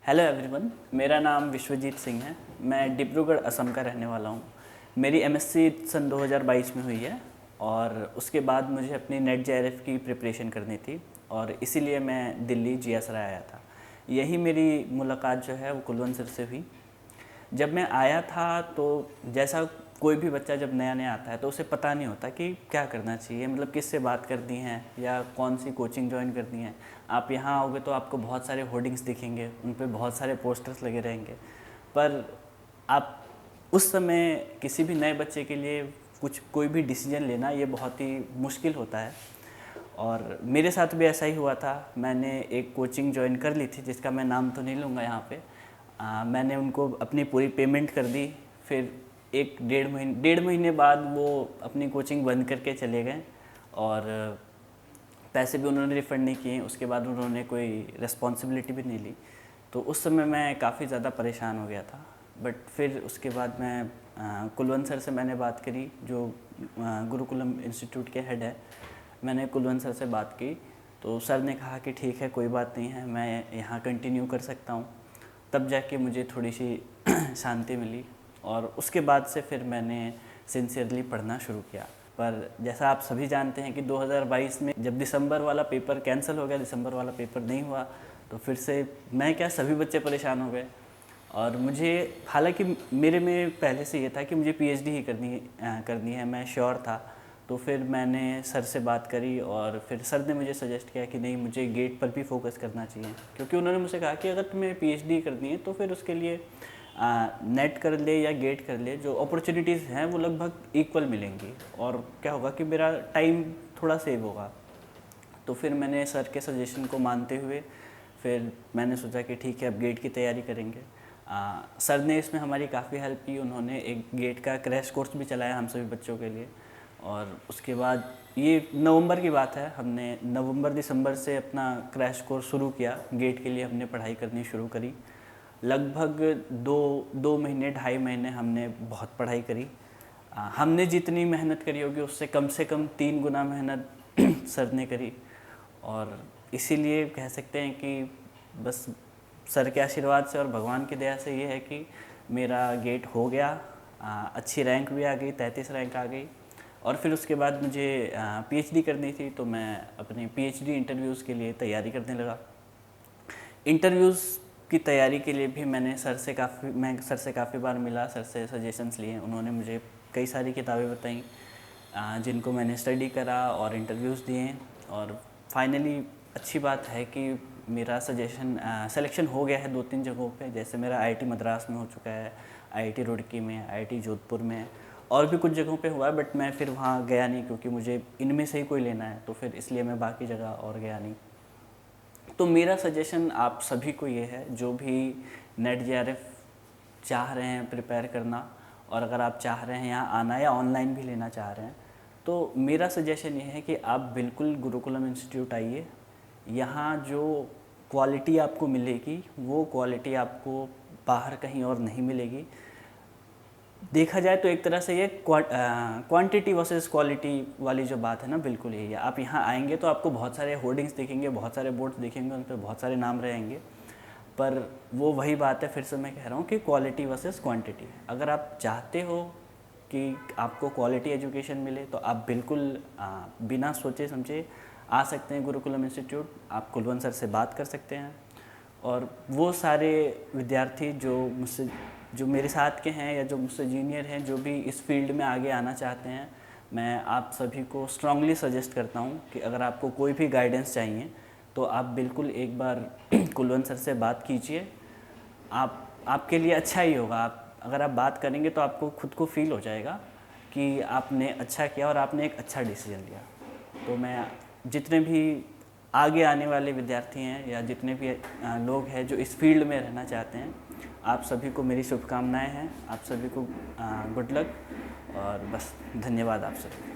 Hello everyone, मेरा नाम विश्वजीत सिंह है। मैं डिब्रूगढ़ असम का रहने वाला हूँ। मेरी एमएससी सन 2022 में हुई है और उसके बाद मुझे अपनी नेट जेआरएफ की प्रिपरेशन करनी थी और इसीलिए मैं दिल्ली जीएसआरआई आया था। यही मेरी मुलाकात जो है वो कुलवंत सर से हुई। जब मैं आया था तो जैसा कोई भी बच्चा जब नया नया आता है तो उसे पता नहीं होता कि क्या करना चाहिए, मतलब किससे बात करनी है या कौन सी कोचिंग ज्वाइन करनी है। आप यहाँ आओगे तो आपको बहुत सारे होर्डिंग्स दिखेंगे, उन पे बहुत सारे पोस्टर्स लगे रहेंगे, पर आप उस समय किसी भी नए बच्चे के लिए कोई भी डिसीजन लेना ये बहुत ही मुश्किल होता है। और मेरे साथ भी ऐसा ही हुआ था। मैंने एक कोचिंग ज्वाइन कर ली थी जिसका मैं नाम तो नहीं लूँगा यहाँ पे। मैंने उनको अपनी पूरी पेमेंट कर दी। फिर एक डेढ़ महीने बाद वो अपनी कोचिंग बंद करके चले गए और पैसे भी उन्होंने रिफ़ंड नहीं किए। उसके बाद उन्होंने कोई रिस्पॉन्सिबिलिटी भी नहीं ली। तो उस समय मैं काफ़ी ज़्यादा परेशान हो गया था। बट फिर उसके बाद मैं कुलवंत सर से मैंने बात करी, जो गुरुकुलम इंस्टीट्यूट के हेड है। मैंने कुलवंत सर से बात की तो सर ने कहा कि ठीक है, कोई बात नहीं है, मैं यहाँ कंटिन्यू कर सकता हूँ। तब जाके मुझे थोड़ी सी शांति मिली और उसके बाद से फिर मैंने सिंसियरली पढ़ना शुरू किया। पर जैसा आप सभी जानते हैं कि 2022 में जब दिसंबर वाला पेपर कैंसिल हो गया, दिसंबर वाला पेपर नहीं हुआ, तो फिर से मैं क्या सभी बच्चे परेशान हो गए। और मुझे, हालांकि मेरे में पहले से ये था कि मुझे पीएचडी ही करनी है, मैं श्योर था। तो फिर मैंने सर से बात करी और फिर सर ने मुझे सजेस्ट किया कि नहीं, मुझे गेट पर भी फोकस करना चाहिए, क्योंकि उन्होंने मुझसे कहा कि अगर तुम्हें पीएचडी करनी है तो फिर उसके लिए नेट कर ले या गेट कर ले, जो अपॉर्चुनिटीज़ हैं वो लगभग इक्वल मिलेंगी और क्या होगा कि मेरा टाइम थोड़ा सेव होगा। तो फिर मैंने सर के सजेशन को मानते हुए फिर मैंने सोचा कि ठीक है, अब गेट की तैयारी करेंगे। सर ने इसमें हमारी काफ़ी हेल्प की। उन्होंने एक गेट का क्रैश कोर्स भी चलाया हम सभी बच्चों के लिए। और उसके बाद ये नवंबर की बात है, हमने नवंबर दिसंबर से अपना क्रैश कोर्स शुरू किया। गेट के लिए हमने पढ़ाई करनी शुरू करी। लगभग दो महीने 2.5 महीने हमने बहुत पढ़ाई करी। हमने जितनी मेहनत करी होगी उससे कम 3 गुना मेहनत सर ने करी। और इसीलिए कह सकते हैं कि बस सर के आशीर्वाद से और भगवान की दया से ये है कि मेरा गेट हो गया। अच्छी रैंक भी आ गई, 33 रैंक आ गई। और फिर उसके बाद मुझे पीएचडी करनी थी, तो मैं अपनी पीएचडी इंटरव्यूज़ के लिए तैयारी करने लगा। इंटरव्यूज़ की तैयारी के लिए भी मैं सर से काफ़ी बार मिला, सर से सजेशंस लिए। उन्होंने मुझे कई सारी किताबें बताई जिनको मैंने स्टडी करा और इंटरव्यूज़ दिए। और फाइनली अच्छी बात है कि मेरा सिलेक्शन हो गया है 2-3 जगहों पे। जैसे मेरा आईआईटी मद्रास में हो चुका है, आईआईटी रुड़की में, आईआईटी जोधपुर में, और भी कुछ जगहों पे हुआ है, बट मैं फिर वहाँ गया नहीं क्योंकि मुझे इनमें से ही कोई लेना है, तो फिर इसलिए मैं बाकी जगह और गया नहीं। तो मेरा सजेशन आप सभी को ये है, जो भी नेट जेआरएफ चाह रहे हैं प्रिपेयर करना, और अगर आप चाह रहे हैं यहाँ आना या ऑनलाइन भी लेना चाह रहे हैं, तो मेरा सजेशन ये है कि आप बिल्कुल गुरुकुलम इंस्टीट्यूट आइए। यहाँ जो क्वालिटी आपको मिलेगी वो क्वालिटी आपको बाहर कहीं और नहीं मिलेगी। देखा जाए तो एक तरह से ये क्वांटिटी वर्सेस क्वालिटी वाली जो बात है ना, बिल्कुल यही है। आप यहाँ आएंगे तो आपको बहुत सारे होर्डिंग्स दिखेंगे, बहुत सारे बोर्ड्स दिखेंगे, उन पर बहुत सारे नाम रहेंगे, पर वो वही बात है, फिर से मैं कह रहा हूँ कि क्वालिटी वर्सेस क्वांटिटी। अगर आप चाहते हो कि आपको क्वालिटी एजुकेशन मिले तो आप बिल्कुल बिना सोचे समझे आ सकते हैं गुरुकुलम इंस्टीट्यूट। आप कुलवंत सर से बात कर सकते हैं और वो सारे विद्यार्थी जो मेरे साथ के हैं या जो मुझसे जूनियर हैं, जो भी इस फील्ड में आगे आना चाहते हैं, मैं आप सभी को स्ट्रांगली सजेस्ट करता हूं कि अगर आपको कोई भी गाइडेंस चाहिए तो आप बिल्कुल एक बार कुलवंत सर से बात कीजिए। आपके लिए अच्छा ही होगा। अगर आप बात करेंगे तो आपको खुद को फील हो जाएगा कि आपने अच्छा किया और आपने एक अच्छा डिसीजन लिया। तो मैं जितने भी आगे आने वाले विद्यार्थी हैं या जितने भी लोग हैं जो इस फील्ड में रहना चाहते हैं, आप सभी को मेरी शुभकामनाएं हैं। आप सभी को गुड लक और बस धन्यवाद आप सभी।